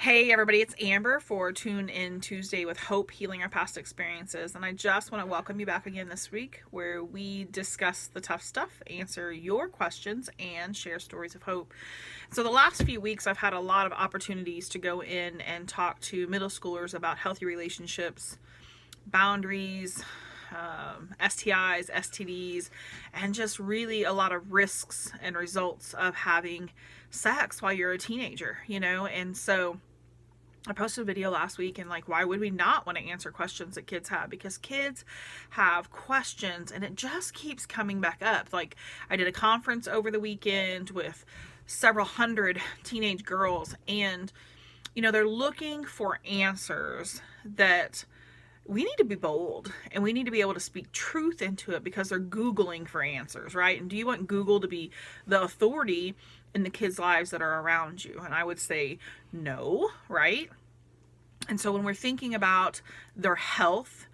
Hey everybody, it's Amber for Tune In Tuesday with Hope Healing Our Past Experiences. And I just want to welcome you back again this week where we discuss the tough stuff, answer your questions, and share stories of hope. So the last few weeks I've had a lot of opportunities to go in and talk to middle schoolers about healthy relationships, boundaries, STIs, STDs, and just really a lot of risks and results of having sex while you're a teenager, And so I posted a video last week and why would we not want to answer questions that kids have? Because kids have questions and it just keeps coming back up. Like I did a conference over the weekend with several hundred teenage girls and they're looking for answers that we need to be bold and we need to be able to speak truth into it because they're Googling for answers, right? And do you want Google to be the authority in the kids' lives that are around you? And I would say no, right? And so when we're thinking about their health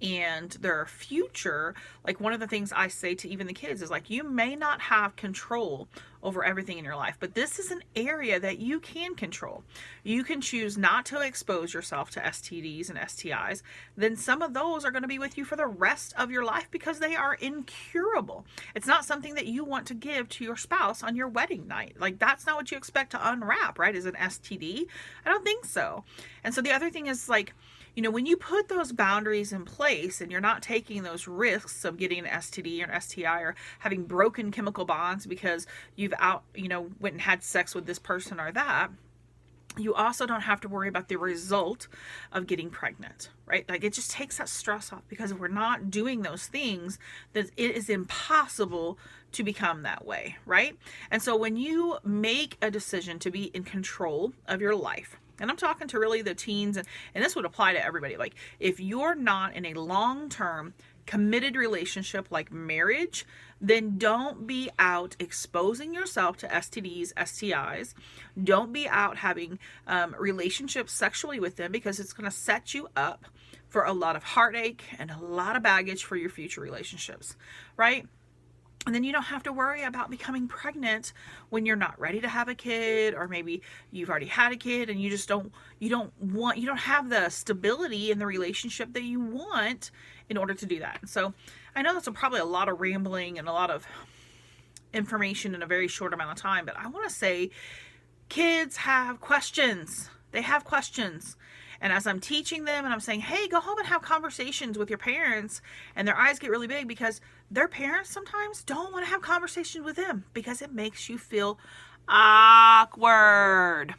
and their future, one of the things I say to even the kids is you may not have control over everything in your life, but this is an area that you can control. You can choose not to expose yourself to STDs and STIs. Then some of those are going to be with you for the rest of your life because they are incurable. It's not something that you want to give to your spouse on your wedding night. That's not what you expect to unwrap, right? Is an STD? I don't think so. And so the other thing is when you put those boundaries in place and you're not taking those risks of getting an STD or an STI or having broken chemical bonds because you've went and had sex with this person or that, you also don't have to worry about the result of getting pregnant, right? It just takes that stress off because if we're not doing those things, that it is impossible to become that way, right? And so when you make a decision to be in control of your life, and I'm talking to really the teens, and this would apply to everybody. If you're not in a long-term committed relationship like marriage, then don't be out exposing yourself to STDs, STIs. Don't be out having relationships sexually with them because it's going to set you up for a lot of heartache and a lot of baggage for your future relationships, right? And then you don't have to worry about becoming pregnant when you're not ready to have a kid, or maybe you've already had a kid and you don't have the stability in the relationship that you want in order to do that. And so I know that's probably a lot of rambling and a lot of information in a very short amount of time, but I want to say kids have questions. They have questions. And as I'm teaching them and I'm saying, hey, go home and have conversations with your parents, and their eyes get really big because their parents sometimes don't want to have conversations with them because it makes you feel awkward.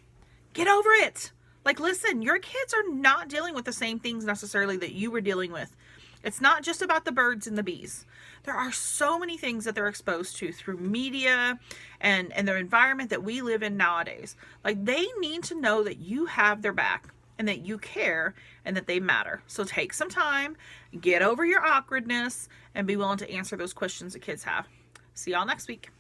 Get over it. Listen, your kids are not dealing with the same things necessarily that you were dealing with. It's not just about the birds and the bees. There are so many things that they're exposed to through media and their environment that we live in nowadays. They need to know that you have their back and that you care and that they matter. So take some time, get over your awkwardness, and be willing to answer those questions that kids have. See y'all next week.